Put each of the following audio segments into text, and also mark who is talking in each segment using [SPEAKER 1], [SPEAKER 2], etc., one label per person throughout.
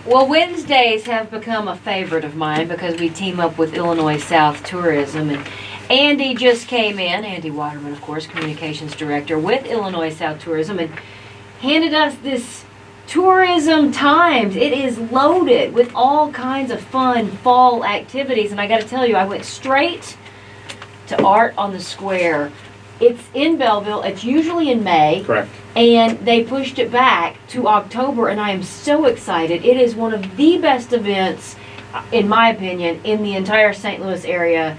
[SPEAKER 1] Well, Wednesdays have become a favorite of mine because we team up with Illinois South Tourism, and Andy just came in, Andy Waterman, of course, Communications Director with Illinois South Tourism, and handed us this Tourism Times. It is loaded with all kinds of fun fall activities, and I got to tell you, I went straight to Art on the Square. It's in Belleville. It's usually in May.
[SPEAKER 2] Correct.
[SPEAKER 1] And they pushed it back to October, and I am so excited. It is one of the best events, in my opinion, in the entire St. Louis area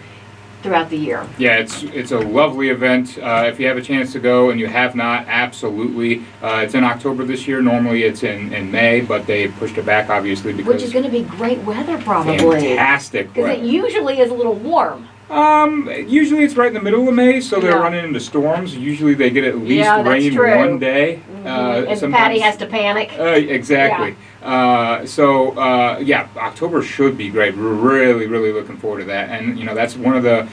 [SPEAKER 1] throughout the year.
[SPEAKER 2] Yeah, it's a lovely event. If you have a chance to go and you have not, absolutely. It's in October this year. Normally it's in May, but they pushed it back, obviously, because...
[SPEAKER 1] Which is going to be great weather, probably.
[SPEAKER 2] Fantastic
[SPEAKER 1] Because
[SPEAKER 2] weather.
[SPEAKER 1] it usually is a little warm.
[SPEAKER 2] Usually it's right in the middle of May, so they're
[SPEAKER 1] Yeah.
[SPEAKER 2] running into storms. Usually they get at least
[SPEAKER 1] Yeah, that's
[SPEAKER 2] rain
[SPEAKER 1] true.
[SPEAKER 2] one day.
[SPEAKER 1] And Patty
[SPEAKER 2] sometimes-
[SPEAKER 1] has to panic.
[SPEAKER 2] Exactly. Yeah, October should be great. We're really, really looking forward to that. And, that's one of the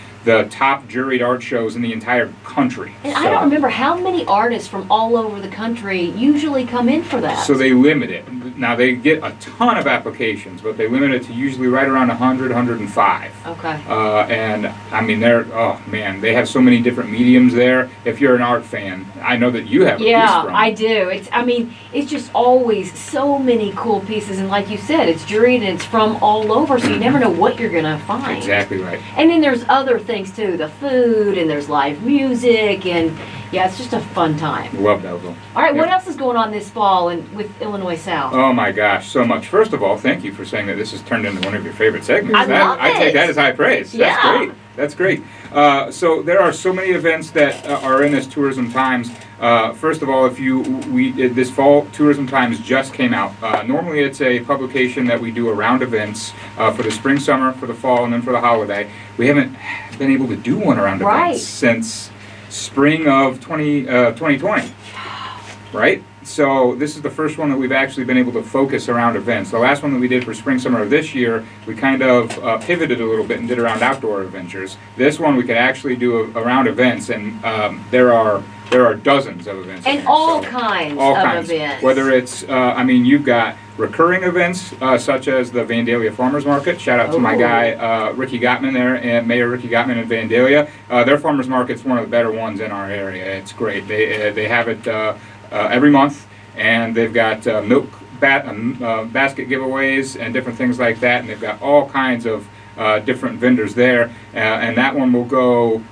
[SPEAKER 2] top juried art shows in the entire country.
[SPEAKER 1] And I don't remember how many artists from all over the country usually come in for that.
[SPEAKER 2] So they limit it. Now, they get a ton of applications, but they limit it to usually right around 100, 105.
[SPEAKER 1] Okay.
[SPEAKER 2] And, I mean, they have so many different mediums there. If you're an art fan, I know that you have a piece
[SPEAKER 1] Yeah,
[SPEAKER 2] from.
[SPEAKER 1] I do. It's just always so many cool pieces, and like you said, it's juried and it's from all over, so you never know what you're gonna find.
[SPEAKER 2] Exactly right.
[SPEAKER 1] And then there's other things too, the food, and there's live music, and yeah, it's just a fun time.
[SPEAKER 2] Love Belleville.
[SPEAKER 1] All right, what
[SPEAKER 2] Yeah.
[SPEAKER 1] else is going on this fall and with Illinois South?
[SPEAKER 2] Oh my gosh, so much. First of all, thank you for saying that this has turned into one of your favorite segments.
[SPEAKER 1] I love
[SPEAKER 2] I take
[SPEAKER 1] it.
[SPEAKER 2] that as high praise.
[SPEAKER 1] Yeah.
[SPEAKER 2] That's great. That's great. So there are so many events that are in this Tourism Times. First of all, this fall Tourism Times just came out. Normally it's a publication that we do around events for the spring, summer, for the fall, and then for the holiday. We haven't been able to do one around
[SPEAKER 1] Right.
[SPEAKER 2] events since spring of 2020. Right? So this is the first one that we've actually been able to focus around events. The last one that we did for spring, summer of this year, we kind of pivoted a little bit and did around outdoor adventures. This one we could actually do around events, and there are dozens of events. in
[SPEAKER 1] And
[SPEAKER 2] there,
[SPEAKER 1] all
[SPEAKER 2] so-
[SPEAKER 1] kinds
[SPEAKER 2] all
[SPEAKER 1] of
[SPEAKER 2] kinds.
[SPEAKER 1] events.
[SPEAKER 2] Whether it's, you've got recurring events such as the Vandalia Farmers Market. Shout out to my
[SPEAKER 1] Ooh.
[SPEAKER 2] guy Ricky Gottman there, and Mayor Ricky Gottman in Vandalia. Their farmers market's one of the better ones in our area. It's great. They have it every month, and they've got basket giveaways and different things like that, and they've got all kinds of different vendors there, and that one will go.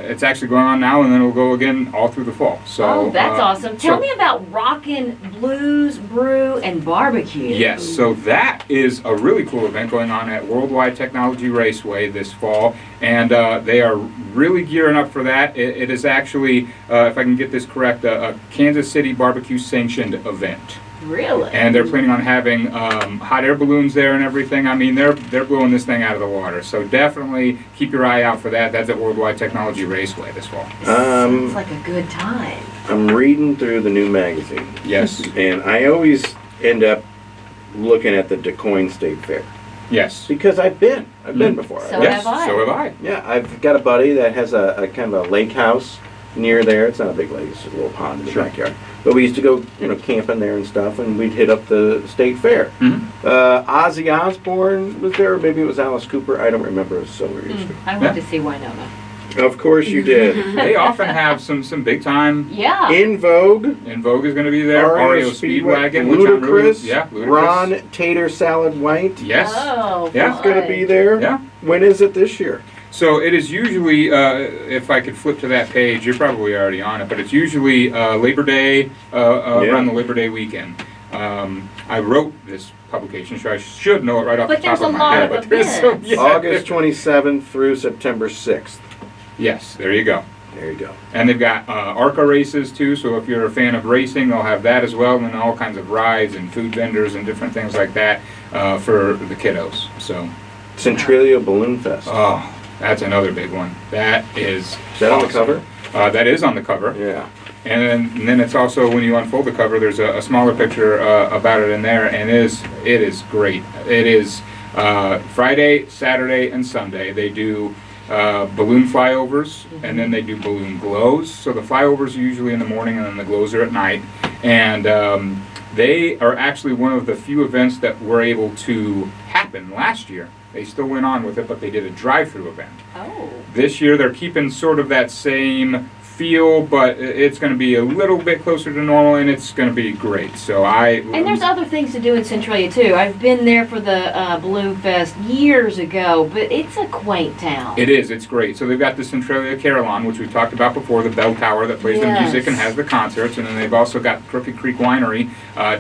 [SPEAKER 2] It's actually going on now, and then it'll go again all through the fall. So
[SPEAKER 1] Oh, that's awesome. Tell me about Rockin' Blues Brew and Barbecue.
[SPEAKER 2] Yes, so that is a really cool event going on at Worldwide Technology Raceway this fall, and they are really gearing up for that. It is actually, if I can get this correct, a Kansas City barbecue sanctioned event.
[SPEAKER 1] Really?
[SPEAKER 2] And they're planning on having hot air balloons there and everything. I mean, they're blowing this thing out of the water. So definitely keep your eye out for that. That's at Worldwide Technology Raceway this fall.
[SPEAKER 1] Sounds like a good time.
[SPEAKER 3] I'm reading through the new magazine,
[SPEAKER 2] Yes,
[SPEAKER 3] and I always end up looking at the DeCoin State Fair
[SPEAKER 2] yes.
[SPEAKER 3] because I've been before.
[SPEAKER 1] So
[SPEAKER 2] Yes,
[SPEAKER 1] have I.
[SPEAKER 2] so have I.
[SPEAKER 3] Yeah, I've got a buddy that has a kind of a lake house near there. It's not a big lake; it's just a little pond in the
[SPEAKER 2] Sure.
[SPEAKER 3] backyard. But we used to go, camping there and stuff, and we'd hit up the state fair.
[SPEAKER 2] Mhm.
[SPEAKER 3] Ozzy Osbourne was there, or maybe it was Alice Cooper. I don't remember. It was so weird.
[SPEAKER 1] I went to see Winona.
[SPEAKER 3] Of course you did.
[SPEAKER 2] They often have some big time.
[SPEAKER 1] Yeah.
[SPEAKER 3] In Vogue,
[SPEAKER 2] In Vogue is going to be there.
[SPEAKER 3] REO
[SPEAKER 2] REO Speedwagon, which I'm really,
[SPEAKER 3] Ludacris,
[SPEAKER 2] yeah, Ludacris.
[SPEAKER 3] Ron Tater Salad White.
[SPEAKER 2] Yes.
[SPEAKER 1] Oh,
[SPEAKER 2] Yeah.
[SPEAKER 3] It's going to be there.
[SPEAKER 2] Yeah.
[SPEAKER 3] When is it this year?
[SPEAKER 2] So it is usually, if I could flip to that page, you're probably already on it, but it's usually Labor Day, around the Labor Day weekend. I wrote this publication, so I should know it right off
[SPEAKER 1] But
[SPEAKER 2] the top
[SPEAKER 1] there's
[SPEAKER 2] of
[SPEAKER 1] a
[SPEAKER 2] my
[SPEAKER 1] lot
[SPEAKER 2] head.
[SPEAKER 1] of
[SPEAKER 2] But there's some,
[SPEAKER 1] events.
[SPEAKER 2] yeah.
[SPEAKER 3] August 27th through September 6th.
[SPEAKER 2] Yes, there you go.
[SPEAKER 3] There you go.
[SPEAKER 2] And they've got ARCA races too, so if you're a fan of racing, they'll have that as well, and then all kinds of rides and food vendors and different things like that for the kiddos. So,
[SPEAKER 3] Centralia Balloon Fest.
[SPEAKER 2] oh, that's another big one. That is.
[SPEAKER 3] Is that on the
[SPEAKER 2] awesome.
[SPEAKER 3] cover?
[SPEAKER 2] That is on the cover.
[SPEAKER 3] Yeah.
[SPEAKER 2] And then it's also, when you unfold the cover, there's a smaller picture about it in there, and it is great. It is Friday, Saturday, and Sunday. They do balloon flyovers, and then they do balloon glows. So the flyovers are usually in the morning, and then the glows are at night. And They are actually one of the few events that were able to happen last year. They still went on with it, but they did a drive-through event.
[SPEAKER 1] Oh.
[SPEAKER 2] This year they're keeping sort of that same feel, but it's going to be a little bit closer to normal, and it's going to be great. So
[SPEAKER 1] And there's other things to do in Centralia too. I've been there for the Balloon Fest years ago, but it's a quaint town.
[SPEAKER 2] It is. It's great. So they've got the Centralia Carillon, which we talked about before, the bell tower that plays the music and
[SPEAKER 1] Yes.
[SPEAKER 2] has the concerts, and then they've also got Crooked Creek Winery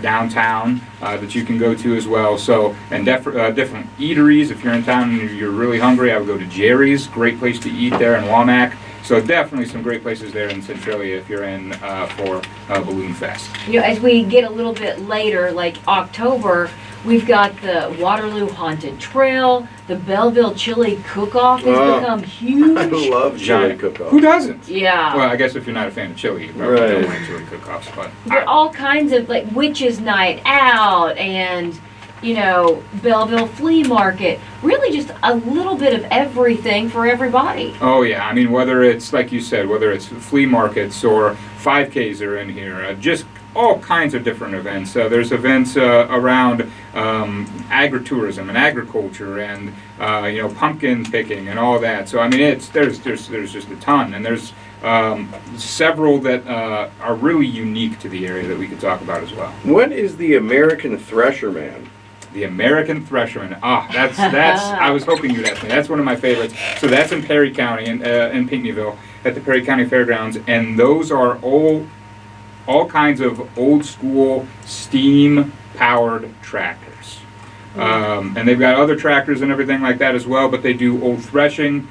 [SPEAKER 2] downtown that you can go to as well. So, and different eateries. If you're in town and you're really hungry, I would go to Jerry's. Great place to eat there in Womack. So definitely some great places there in Centralia if you're in for Balloon Fest.
[SPEAKER 1] You know, as we get a little bit later, like October, we've got the Waterloo Haunted Trail. The Belleville Chili Cook-Off has
[SPEAKER 3] Oh.
[SPEAKER 1] become huge.
[SPEAKER 3] I love chili
[SPEAKER 2] Giant.
[SPEAKER 3] cook-off.
[SPEAKER 2] Who doesn't?
[SPEAKER 1] Yeah.
[SPEAKER 2] Well, I guess if you're not a fan of chili, you probably
[SPEAKER 3] Right.
[SPEAKER 2] don't like chili cook-offs, but
[SPEAKER 1] But all kinds of like Witches Night Out and Belleville Flea Market. Really just a little bit of everything for everybody.
[SPEAKER 2] oh yeah, I mean whether it's like you said, whether it's flea markets or 5Ks are in here, just all kinds of different events. There's events around agritourism and agriculture and pumpkin picking and all that. So I mean there's just a ton, and there's several that are really unique to the area that we could talk about as well.
[SPEAKER 3] What is the American Thresher Man?
[SPEAKER 2] The American Thresherman. That's. I was hoping you'd ask me. That's one of my favorites. So that's in Perry County, in Pinckneyville, at the Perry County Fairgrounds, and those are all kinds of old school steam powered tractors. And they've got other tractors and everything like that as well. But they do old threshing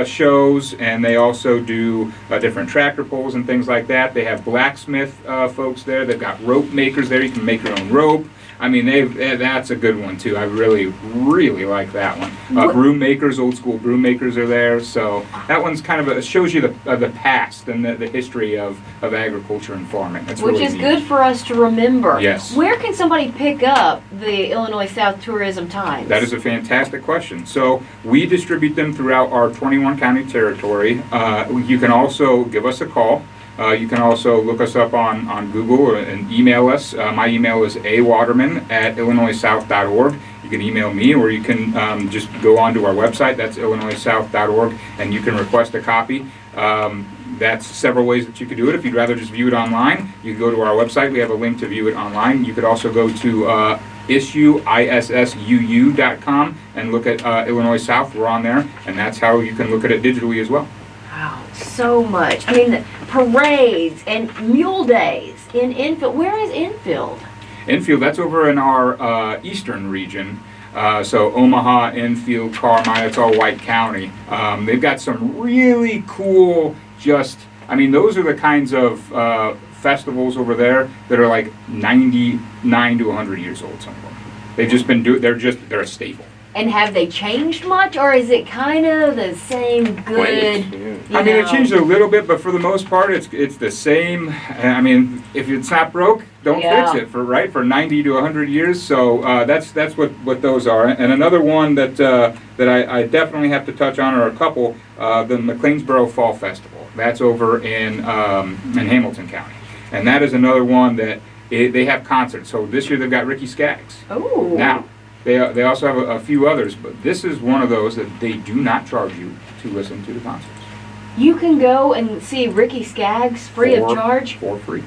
[SPEAKER 2] shows, and they also do different tractor pulls and things like that. They have blacksmith folks there. They've got rope makers there. You can make your own rope. I mean, that's a good one too. I really, really like that one. Broom makers, old school broom makers are there. So that one's kind of shows you the past and the history of agriculture and farming. That's
[SPEAKER 1] Which
[SPEAKER 2] really
[SPEAKER 1] is
[SPEAKER 2] neat.
[SPEAKER 1] good for us to remember.
[SPEAKER 2] Yes.
[SPEAKER 1] Where can somebody pick up the Illinois South Tourism Times?
[SPEAKER 2] That is a fantastic question. So we distribute them throughout our 21 county territory. You can also give us a call. You can also look us up on Google and email us. My email is awaterman@illinoissouth.org. You can email me, or you can just go onto our website. That's illinoissouth.org, and you can request a copy. That's several ways that you could do it. If you'd rather just view it online, you can go to our website. We have a link to view it online. You could also go to issuu.com and look at Illinois South. We're on there, and that's how you can look at it digitally as well.
[SPEAKER 1] Wow, so much. I mean, parades and mule days in Enfield. Where is Enfield?
[SPEAKER 2] Enfield, that's over in our eastern region. So Omaha, Enfield, Carmine, it's all White County. They've got some really cool, those are the kinds of festivals over there that are like 99 to 100 years old, some of them. They've just been they're a staple.
[SPEAKER 1] And have they changed much, or is it kind of the same good?
[SPEAKER 3] Yeah.
[SPEAKER 2] I mean, it changed a little bit, but for the most part, it's the same. I mean, if it's not broke, don't
[SPEAKER 1] Yeah.
[SPEAKER 2] fix it. For 90 to 100 years. So that's what those are. And another one that I definitely have to touch on, or a couple, the McLeansboro Fall Festival. That's over in Hamilton County, and that is another one that they have concerts. So this year they've got Ricky Skaggs.
[SPEAKER 1] Oh.
[SPEAKER 2] Now, they also have a few others, but this is one of those that they do not charge you to listen to the concerts.
[SPEAKER 1] You can go and see Ricky Skaggs free of charge?
[SPEAKER 2] For free.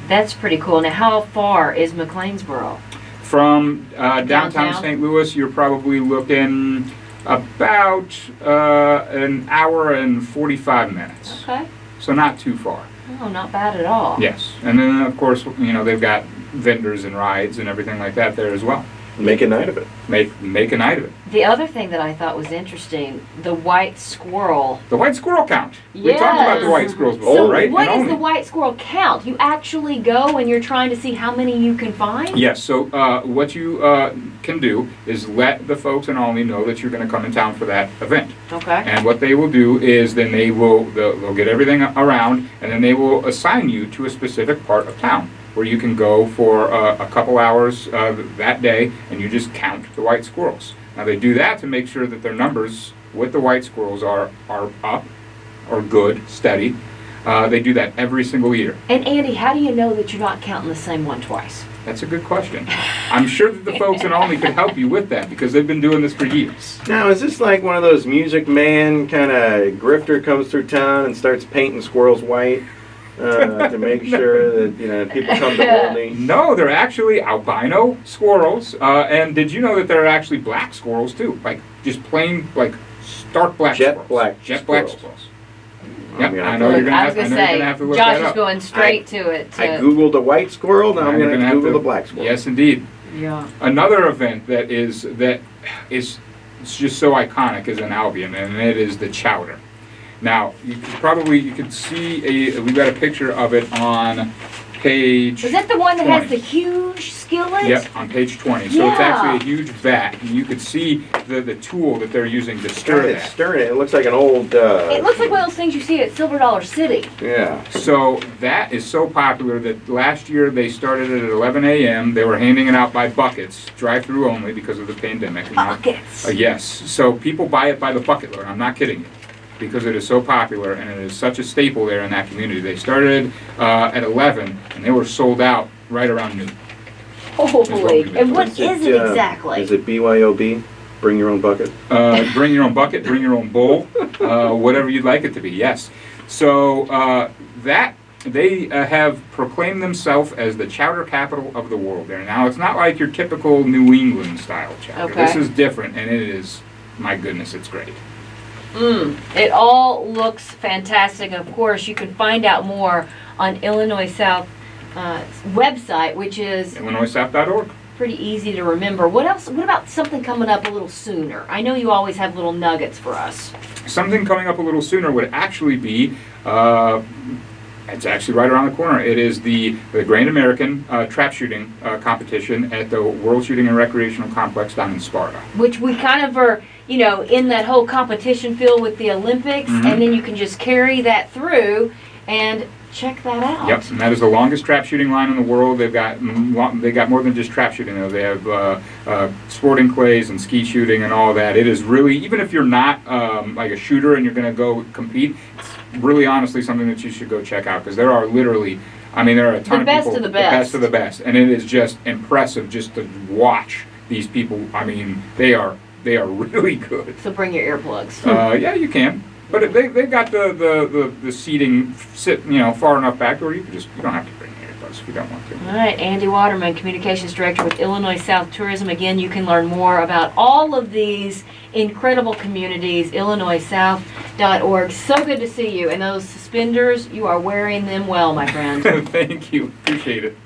[SPEAKER 1] That's pretty cool. Now, how far is McLeansboro?
[SPEAKER 2] From downtown
[SPEAKER 1] Downtown?
[SPEAKER 2] St. Louis, you're probably looking about an hour and 45 minutes.
[SPEAKER 1] Okay.
[SPEAKER 2] So not too far.
[SPEAKER 1] Oh, not bad at all.
[SPEAKER 2] Yes. And then, of course, they've got vendors and rides and everything like that there as well.
[SPEAKER 3] Make a night of it.
[SPEAKER 2] Make a night of it.
[SPEAKER 1] The other thing that I thought was interesting, the white squirrel.
[SPEAKER 2] The white squirrel count. We talked about the
[SPEAKER 1] Yes.
[SPEAKER 2] white squirrels before,
[SPEAKER 1] So
[SPEAKER 2] right?
[SPEAKER 1] what
[SPEAKER 2] And
[SPEAKER 1] is
[SPEAKER 2] only.
[SPEAKER 1] the white squirrel count? You actually go and you're trying to see how many you can find?
[SPEAKER 2] Yes, so what you can do is let the folks in Olney know that you're going to come in town for that event.
[SPEAKER 1] Okay.
[SPEAKER 2] And what they will do is then they'll get everything around, and then they will assign you to a specific part of town where you can go for a couple hours that day, and you just count the white squirrels. Now they do that to make sure that their numbers with the white squirrels are up, or good, steady. They do that every single year.
[SPEAKER 1] And Andy, how do you know that you're not counting the same one twice?
[SPEAKER 2] That's a good question. I'm sure that the folks in Olney could help you with that because they've been doing this for years.
[SPEAKER 3] Now, is this like one of those Music Man kind of grifter comes through town and starts painting squirrels white to make sure that people come to Olney?
[SPEAKER 2] No, they're actually albino squirrels. And did you know that there are actually black squirrels too? Like just plain, like stark black
[SPEAKER 3] Jet
[SPEAKER 2] squirrels.
[SPEAKER 3] black
[SPEAKER 2] Jet black
[SPEAKER 3] squirrels.
[SPEAKER 2] squirrels.
[SPEAKER 3] I'm
[SPEAKER 2] Yep,
[SPEAKER 3] gonna
[SPEAKER 2] I
[SPEAKER 3] have
[SPEAKER 2] know
[SPEAKER 3] to-
[SPEAKER 2] you're gonna
[SPEAKER 1] I was
[SPEAKER 2] have, I
[SPEAKER 1] gonna
[SPEAKER 2] know you're
[SPEAKER 1] say,
[SPEAKER 2] gonna have to look
[SPEAKER 1] Josh
[SPEAKER 2] that
[SPEAKER 1] is
[SPEAKER 2] up.
[SPEAKER 1] going straight to it.
[SPEAKER 3] I googled a white squirrel. Now I'm
[SPEAKER 2] You're
[SPEAKER 3] going to
[SPEAKER 2] have
[SPEAKER 3] Google the black squirrel.
[SPEAKER 2] Yes, indeed.
[SPEAKER 1] Yeah.
[SPEAKER 2] Another event that is it's just so iconic is in Albion, and it is the chowder. Now, you could see we've got a picture of it on page.
[SPEAKER 1] Is that the one that has
[SPEAKER 2] 20.
[SPEAKER 1] the huge skillet?
[SPEAKER 2] Yep, on page 20. So it's
[SPEAKER 1] Yeah.
[SPEAKER 2] actually a huge vat, and you could see the tool that they're using to stir
[SPEAKER 3] It's
[SPEAKER 2] that.
[SPEAKER 3] stirring it. It looks like an old.
[SPEAKER 1] It looks like one of those things you see at Silver Dollar City.
[SPEAKER 3] Yeah.
[SPEAKER 2] So that is so popular that last year they started it at 11 a.m. They were handing it out by buckets, drive-through only because of the pandemic. And now-
[SPEAKER 1] Buckets.
[SPEAKER 2] Yes, so people buy it by the bucket load. I'm not kidding you, because it is so popular and it is such a staple there in that community. They started at 11 and they were sold out right around noon.
[SPEAKER 1] Holy. And what
[SPEAKER 3] Is
[SPEAKER 1] is it
[SPEAKER 3] it,
[SPEAKER 1] exactly?
[SPEAKER 3] Is it BYOB? Bring your own bucket?
[SPEAKER 2] Bring your own bucket, bring your own bowl, whatever you'd like it to be. Yes. So that they have proclaimed themselves as the chowder capital of the world. There now, it's not like your typical New England style chowder.
[SPEAKER 1] Okay.
[SPEAKER 2] This is different, and it is. My goodness, it's great.
[SPEAKER 1] It all looks fantastic. Of course, you can find out more on Illinois South website, which is
[SPEAKER 2] IllinoisSouth.org.
[SPEAKER 1] pretty easy to remember. What else? What about something coming up a little sooner? I know you always have little nuggets for us.
[SPEAKER 2] Something coming up a little sooner would actually be, it's actually right around the corner. It is the Grand American Trap Shooting Competition at the World Shooting and Recreational Complex down in Sparta.
[SPEAKER 1] Which we kind of are, in that whole competition field with the Olympics,
[SPEAKER 2] Mhm.
[SPEAKER 1] and then you can just carry that through and check that out.
[SPEAKER 2] Yep, and that is the longest trap shooting line in the world. They've got more than just trap shooting though. They have sporting clays and ski shooting and all that. It is really, even if you're not like a shooter and you're going to go compete, it's really honestly something that you should go check out because there are literally, there are a ton
[SPEAKER 1] The
[SPEAKER 2] of
[SPEAKER 1] best
[SPEAKER 2] people,
[SPEAKER 1] of the best.
[SPEAKER 2] best of the best, and it is just impressive just to watch these people. They are really good.
[SPEAKER 1] So bring your earplugs.
[SPEAKER 2] Yeah, you can. But they've got the seating far enough back where you don't have to bring your earbuds if you don't want to.
[SPEAKER 1] All right, Andy Waterman, Communications Director with Illinois South Tourism. Again, you can learn more about all of these incredible communities, IllinoisSouth.org. So good to see you. And those suspenders, you are wearing them well, my friend.
[SPEAKER 2] Thank you. Appreciate it.